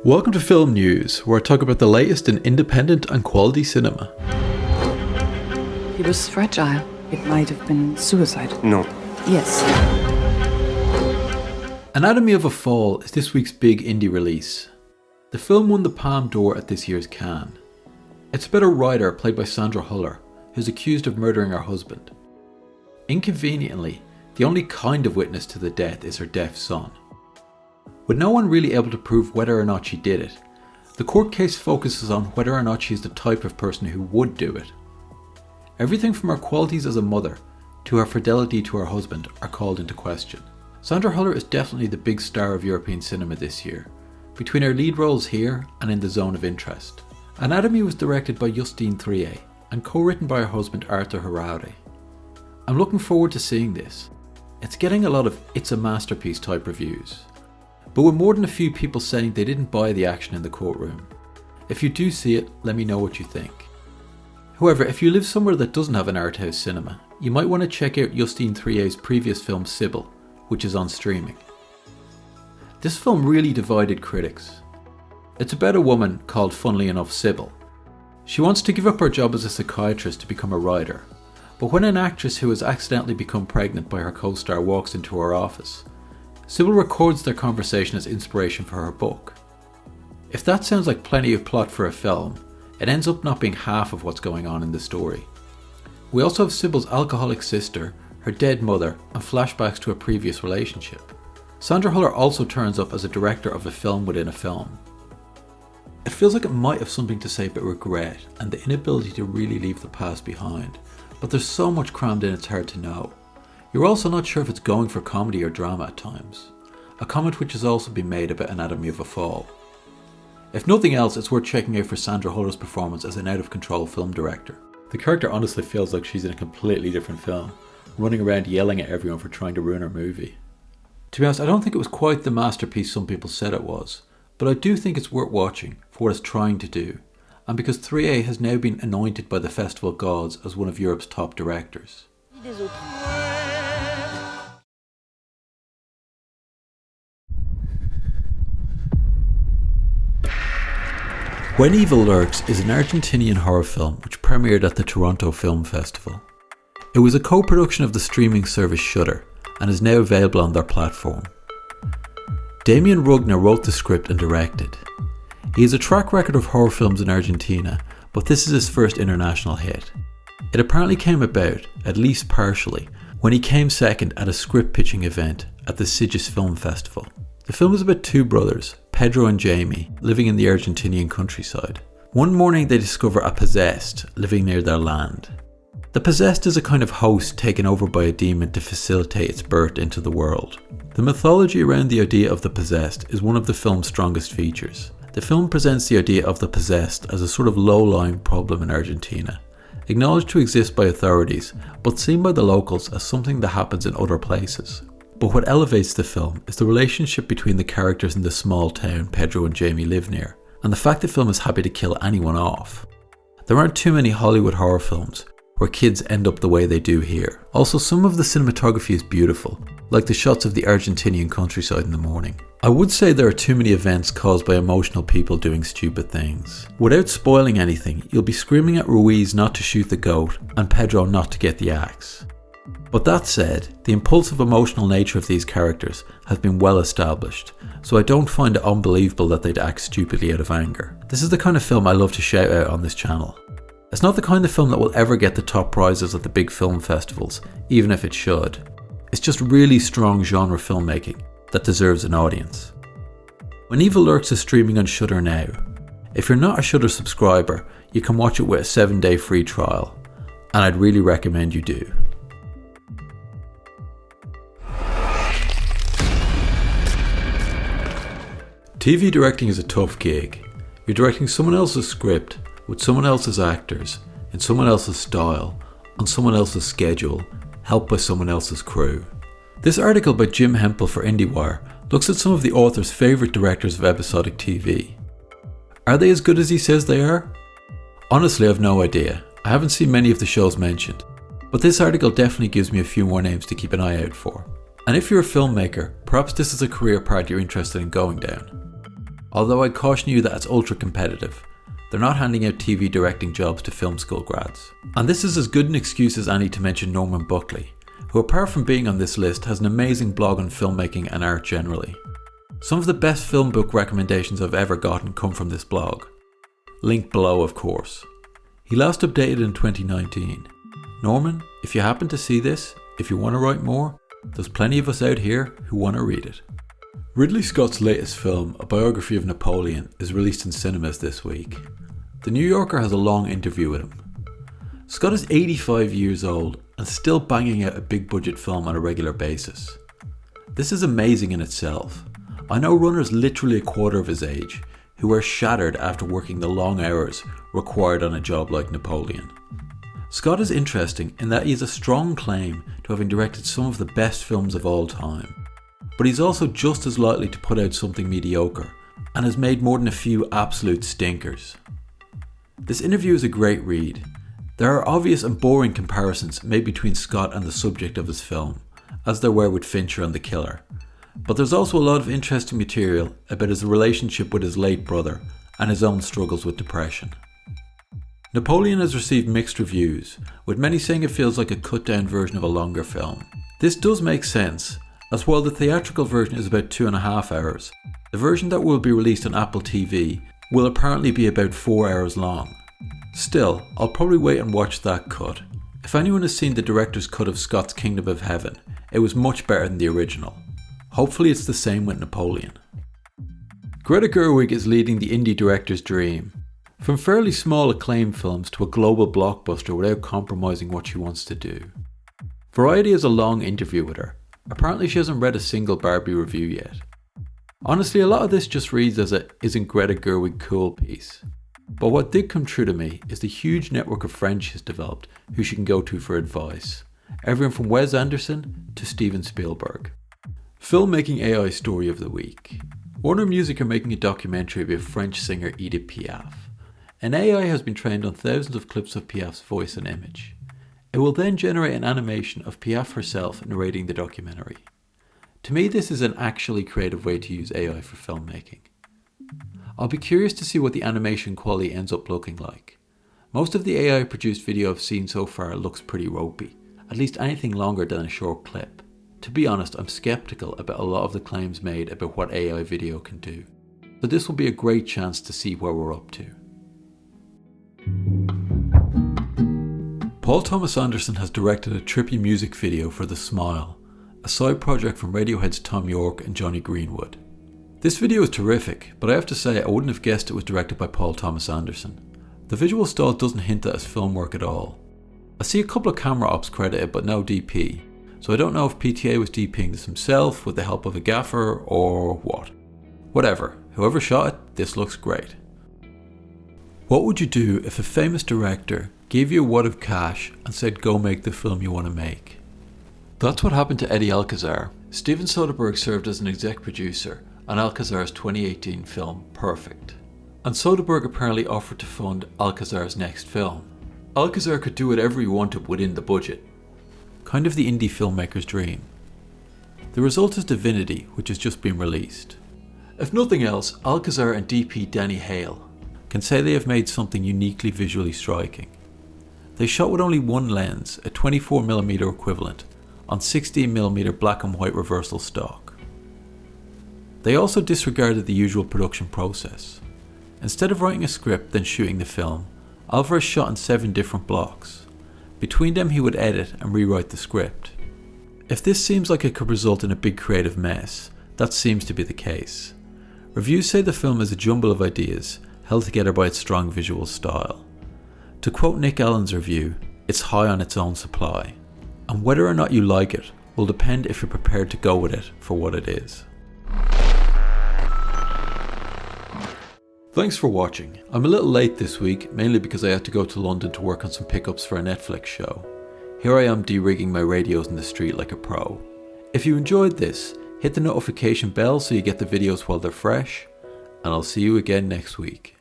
Welcome to Film News, where I talk about the latest in independent and quality cinema. He was fragile. It might have been suicide. No. Yes. Anatomy of a Fall is this week's big indie release. The film won the Palme d'Or at this year's Cannes. It's about a writer played by Sandra Huller, who's accused of murdering her husband. Inconveniently, the only kind of witness to the death is her deaf son. With no one really able to prove whether or not she did it, the court case focuses on whether or not she is the type of person who would do it. Everything from her qualities as a mother to her fidelity to her husband are called into question. Sandra Huller is definitely the big star of European cinema this year, between her lead roles here and in The Zone of Interest. Anatomy was directed by Justine Triet and co-written by her husband Arthur Haraude. I'm looking forward to seeing this. It's getting a lot of "it's a masterpiece" type reviews, but with more than a few people saying they didn't buy the action in the courtroom. If you do see it, let me know what you think. However, if you live somewhere that doesn't have an art house cinema, you might want to check out Justine Triet's previous film Sibyl, which is on streaming. This film really divided critics. It's about a woman called, funnily enough, Sibyl. She wants to give up her job as a psychiatrist to become a writer, but when an actress who has accidentally become pregnant by her co-star walks into her office, Sibyl records their conversation as inspiration for her book. If that sounds like plenty of plot for a film, it ends up not being half of what's going on in the story. We also have Sibyl's alcoholic sister, her dead mother, and flashbacks to a previous relationship. Sandra Huller also turns up as a director of a film within a film. It feels like it might have something to say about regret and the inability to really leave the past behind, but there's so much crammed in it's hard to know. You're also not sure if it's going for comedy or drama at times, a comment which has also been made about Anatomy of a Fall. If nothing else, it's worth checking out for Sandra Huller's performance as an out-of-control film director. The character honestly feels like she's in a completely different film, running around yelling at everyone for trying to ruin her movie. To be honest, I don't think it was quite the masterpiece some people said it was, but I do think it's worth watching for what it's trying to do, and because 3A has now been anointed by the festival gods as one of Europe's top directors. When Evil Lurks is an Argentinian horror film which premiered at the Toronto Film Festival. It was a co-production of the streaming service Shudder and is now available on their platform. Damien Rugna wrote the script and directed. He has a track record of horror films in Argentina, but this is his first international hit. It apparently came about, at least partially, when he came second at a script pitching event at the Sitges Film Festival. The film is about two brothers, Pedro and Jamie, living in the Argentinian countryside. One morning they discover a possessed living near their land. The possessed is a kind of host taken over by a demon to facilitate its birth into the world. The mythology around the idea of the possessed is one of the film's strongest features. The film presents the idea of the possessed as a sort of low-lying problem in Argentina, acknowledged to exist by authorities, but seen by the locals as something that happens in other places. But what elevates the film is the relationship between the characters in the small town Pedro and Jamie live near, and the fact the film is happy to kill anyone off. There aren't too many Hollywood horror films where kids end up the way they do here. Also, some of the cinematography is beautiful, like the shots of the Argentinian countryside in the morning. I would say there are too many events caused by emotional people doing stupid things. Without spoiling anything, you'll be screaming at Ruiz not to shoot the goat and Pedro not to get the axe. But that said, the impulsive emotional nature of these characters has been well established, so I don't find it unbelievable that they'd act stupidly out of anger. This is the kind of film I love to shout out on this channel. It's not the kind of film that will ever get the top prizes at the big film festivals, even if it should. It's just really strong genre filmmaking that deserves an audience. When Evil Lurks is streaming on Shudder now. If you're not a Shudder subscriber, you can watch it with a 7-day free trial, and I'd really recommend you do. TV directing is a tough gig. You're directing someone else's script, with someone else's actors, in someone else's style, on someone else's schedule, helped by someone else's crew. This article by Jim Hempel for IndieWire looks at some of the author's favourite directors of episodic TV. Are they as good as he says they are? Honestly, I've no idea. I haven't seen many of the shows mentioned, but this article definitely gives me a few more names to keep an eye out for. And if you're a filmmaker, perhaps this is a career path you're interested in going down. although I'd caution you that it's ultra competitive. They're not handing out TV directing jobs to film school grads. And this is as good an excuse as any to mention Norman Buckley, who apart from being on this list has an amazing blog on filmmaking and art generally. Some of the best film book recommendations I've ever gotten come from this blog. Link below, of course. He last updated in 2019. Norman, if you happen to see this, if you want to write more, there's plenty of us out here who want to read it. Ridley Scott's latest film, a biography of Napoleon, is released in cinemas this week. The New Yorker has a long interview with him. Scott is 85 years old and still banging out a big budget film on a regular basis. This is amazing in itself. I know runners literally a quarter of his age who are shattered after working the long hours required on a job like Napoleon. Scott is interesting in that he has a strong claim to having directed some of the best films of all time, but he's also just as likely to put out something mediocre and has made more than a few absolute stinkers. This interview is a great read. There are obvious and boring comparisons made between Scott and the subject of his film, as there were with Fincher and The Killer, but there's also a lot of interesting material about his relationship with his late brother and his own struggles with depression. Napoleon has received mixed reviews, with many saying it feels like a cut-down version of a longer film. This does make sense, as while the theatrical version is about 2.5 hours, the version that will be released on Apple TV will apparently be about 4 hours long. Still, I'll probably wait and watch that cut. If anyone has seen the director's cut of Scott's Kingdom of Heaven, it was much better than the original. Hopefully it's the same with Napoleon. Greta Gerwig is leading the indie director's dream. From fairly small acclaimed films to a global blockbuster without compromising what she wants to do. Variety has a long interview with her. Apparently she hasn't read a single Barbie review yet. Honestly, a lot of this just reads as a "isn't Greta Gerwig cool" piece. But what did come true to me is the huge network of friends she's developed who she can go to for advice. Everyone from Wes Anderson to Steven Spielberg. Filmmaking AI story of the week. Warner Music are making a documentary about French singer Edith Piaf. An AI has been trained on thousands of clips of Piaf's voice and image. It will then generate an animation of Piaf herself narrating the documentary. To me, this is an actually creative way to use AI for filmmaking. I'll be curious to see what the animation quality ends up looking like. Most of the AI produced video I've seen so far looks pretty ropey, at least anything longer than a short clip. To be honest, I'm skeptical about a lot of the claims made about what AI video can do. So this will be a great chance to see where we're up to. Paul Thomas Anderson has directed a trippy music video for The Smile, a side project from Radiohead's Tom York and Johnny Greenwood. This video is terrific, but I have to say I wouldn't have guessed it was directed by Paul Thomas Anderson. The visual style doesn't hint at his film work at all. I see a couple of camera ops credited but no DP, so I don't know if PTA was DPing this himself with the help of a gaffer or what. Whatever, whoever shot it, this looks great. What would you do if a famous director gave you a wad of cash and said go make the film you want to make? That's what happened to Eddie Alcazar. Steven Soderbergh served as an exec producer on Alcazar's 2018 film Perfect. And Soderbergh apparently offered to fund Alcazar's next film. Alcazar could do whatever he wanted within the budget. Kind of the indie filmmaker's dream. The result is Divinity, which has just been released. If nothing else, Alcazar and DP Danny Hale can say they have made something uniquely visually striking. They shot with only one lens, a 24mm equivalent, on 16mm black and white reversal stock. They also disregarded the usual production process. Instead of writing a script then shooting the film, Alvarez shot in 7 different blocks. Between them he would edit and rewrite the script. If this seems like it could result in a big creative mess, that seems to be the case. Reviews say the film is a jumble of ideas, held together by its strong visual style. To quote Nick Allen's review, it's high on its own supply. And whether or not you like it will depend if you're prepared to go with it for what it is. Thanks for watching. I'm a little late this week, mainly because I had to go to London to work on some pickups for a Netflix show. Here I am de-rigging my radios in the street like a pro. If you enjoyed this, hit the notification bell so you get the videos while they're fresh, and I'll see you again next week.